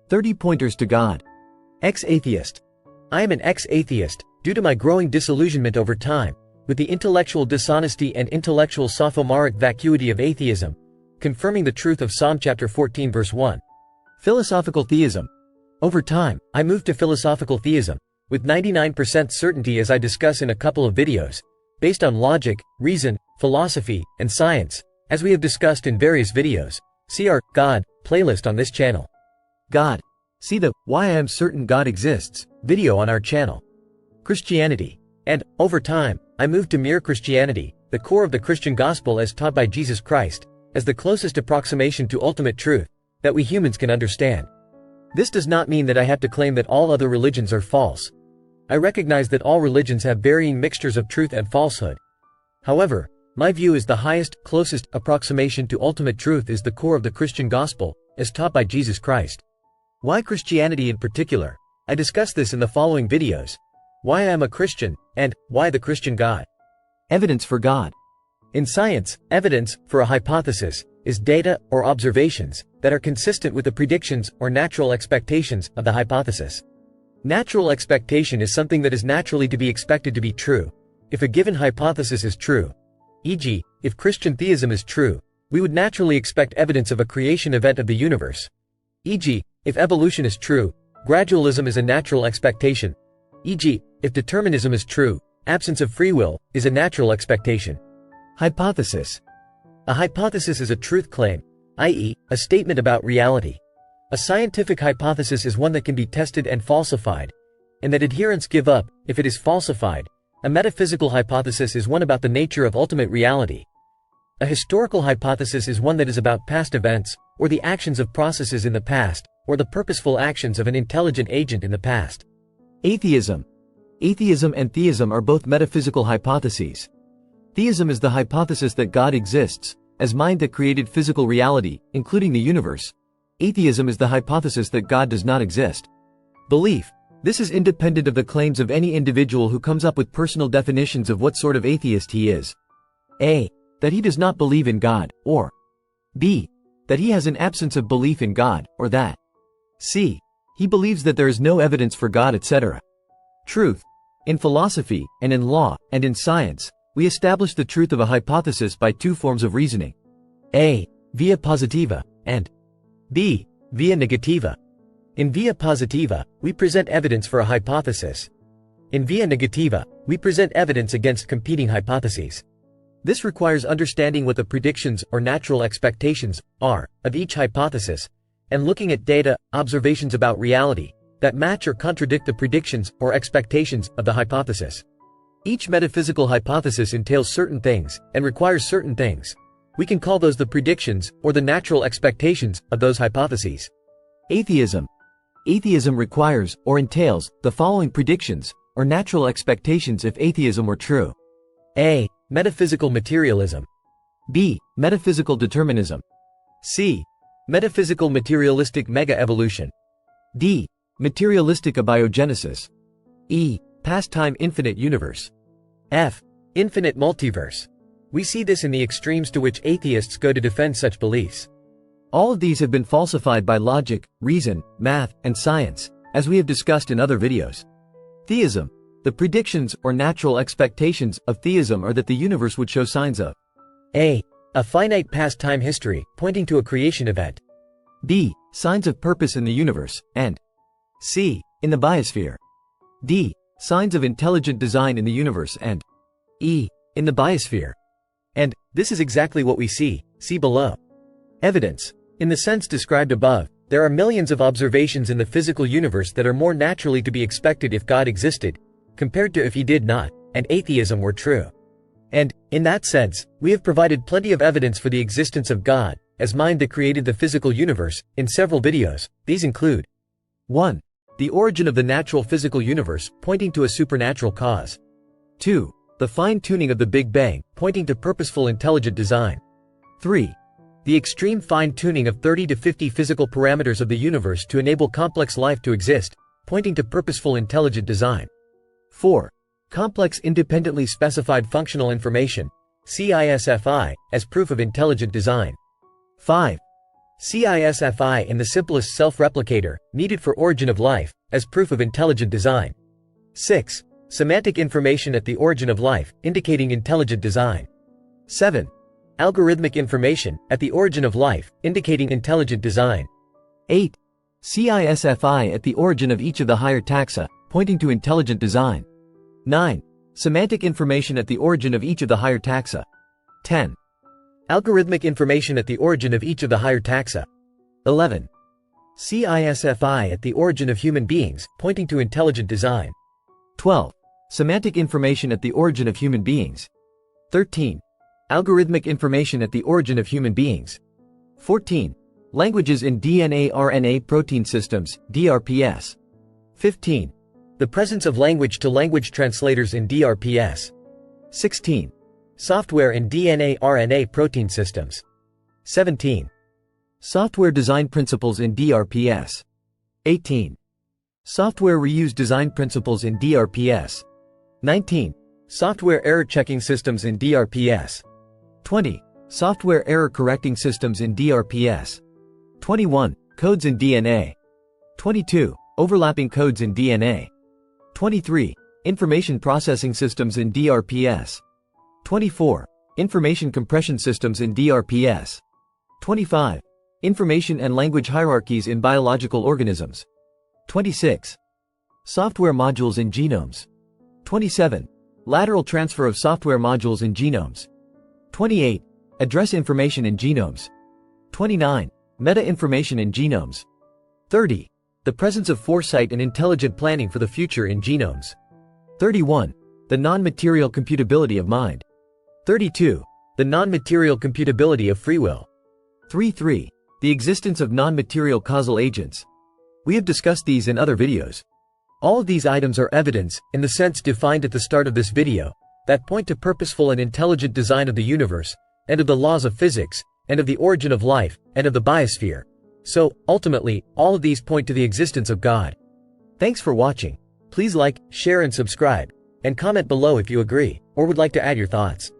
30 Pointers to God. Ex-atheist. I am an ex-atheist, due to my growing disillusionment over time, with the intellectual dishonesty and intellectual sophomoric vacuity of atheism, confirming the truth of Psalm chapter 14 verse 1. Philosophical theism. Over time, I moved to philosophical theism, with 99% certainty as I discuss in a couple of videos, based on logic, reason, philosophy, and science, as we have discussed in various videos. See our God playlist on this channel. God. See the Why I Am Certain God Exists video on our channel. Christianity. And, over time, I moved to mere Christianity, the core of the Christian gospel as taught by Jesus Christ, as the closest approximation to ultimate truth that we humans can understand. This does not mean that I have to claim that all other religions are false. I recognize that all religions have varying mixtures of truth and falsehood. However, my view is the highest, closest approximation to ultimate truth is the core of the Christian gospel, as taught by Jesus Christ. Why Christianity in particular? I discuss this in the following videos. Why I am a Christian, and why the Christian God. Evidence for God. In science, evidence for a hypothesis is data or observations that are consistent with the predictions or natural expectations of the hypothesis. Natural expectation is something that is naturally to be expected to be true. If a given hypothesis is true, e.g., if Christian theism is true, we would naturally expect evidence of a creation event of the universe. E.g., if evolution is true, gradualism is a natural expectation. E.g., if determinism is true, absence of free will is a natural expectation. Hypothesis. A hypothesis is a truth claim, i.e., a statement about reality. A scientific hypothesis is one that can be tested and falsified, and that adherents give up if it is falsified. A metaphysical hypothesis is one about the nature of ultimate reality. A historical hypothesis is one that is about past events, or the actions of processes in the past, or the purposeful actions of an intelligent agent in the past. Atheism. Atheism and theism are both metaphysical hypotheses. Theism is the hypothesis that God exists, as mind that created physical reality, including the universe. Atheism is the hypothesis that God does not exist. Belief. This is independent of the claims of any individual who comes up with personal definitions of what sort of atheist he is. A. That he does not believe in God, or B. That he has an absence of belief in God, or that C. He believes that there is no evidence for God, etc. Truth. In philosophy, and in law, and in science, we establish the truth of a hypothesis by two forms of reasoning. A. Via positiva, and B. Via negativa. In via positiva, we present evidence for a hypothesis. In via negativa, we present evidence against competing hypotheses. This requires understanding what the predictions or natural expectations are of each hypothesis, and looking at data, observations about reality, that match or contradict the predictions or expectations of the hypothesis. Each metaphysical hypothesis entails certain things, and requires certain things. We can call those the predictions, or the natural expectations, of those hypotheses. Atheism. Atheism requires, or entails, the following predictions, or natural expectations if atheism were true. A. Metaphysical materialism. B. Metaphysical determinism. C. Metaphysical materialistic mega-evolution. D. Materialistic abiogenesis. E. Past-time infinite universe. F. Infinite multiverse. We see this in the extremes to which atheists go to defend such beliefs. All of these have been falsified by logic, reason, math, and science, as we have discussed in other videos. Theism. The predictions or natural expectations of theism are that the universe would show signs of A. A finite past-time history, pointing to a creation event. B. Signs of purpose in the universe, and C. In the biosphere. D. Signs of intelligent design in the universe, and E. In the biosphere. And this is exactly what we see. See below. Evidence. In the sense described above, there are millions of observations in the physical universe that are more naturally to be expected if God existed, compared to if he did not, and atheism were true. And, in that sense, we have provided plenty of evidence for the existence of God, as mind that created the physical universe, in several videos. These include 1. The origin of the natural physical universe, pointing to a supernatural cause. 2. The fine-tuning of the Big Bang, pointing to purposeful intelligent design. 3. The extreme fine-tuning of 30 to 50 physical parameters of the universe to enable complex life to exist, pointing to purposeful intelligent design. 4. Complex independently specified functional information, CISFI, as proof of intelligent design. 5. CISFI in the simplest self-replicator, needed for origin of life, as proof of intelligent design. 6. Semantic information at the origin of life, indicating intelligent design. 7. Algorithmic information, at the origin of life, indicating intelligent design. 8. CISFI at the origin of each of the higher taxa, pointing to intelligent design. 9. Semantic information at the origin of each of the higher taxa. 10. Algorithmic information at the origin of each of the higher taxa. 11. CISFI at the origin of human beings, pointing to intelligent design. 12. Semantic information at the origin of human beings. 13. Algorithmic information at the origin of human beings. 14. Languages in DNA-RNA protein systems, DRPS. 15. The presence of language-to-language translators in DRPS. 16. Software in DNA-RNA protein systems. 17. Software design principles in DRPS. 18. Software reuse design principles in DRPS. 19. Software error checking systems in DRPS. 20. Software error correcting systems in DRPS. 21. Codes in DNA. 22. Overlapping codes in DNA. 23. Information processing systems in DRPS. 24. Information compression systems in DRPS. 25. Information and language hierarchies in biological organisms. 26. Software modules in genomes. 27. Lateral transfer of software modules in genomes. 28. Address information in genomes. 29. Meta-information in genomes. 30. The presence of foresight and intelligent planning for the future in genomes. 31. The non-material computability of mind. 32. The non-material computability of free will. 3. The existence of non-material causal agents. We have discussed these in other videos. All of these items are evidence, in the sense defined at the start of this video, that point to purposeful and intelligent design of the universe, and of the laws of physics, and of the origin of life, and of the biosphere. So, ultimately, all of these point to the existence of God. Thanks for watching. Please like, share and subscribe, and comment below if you agree, or would like to add your thoughts.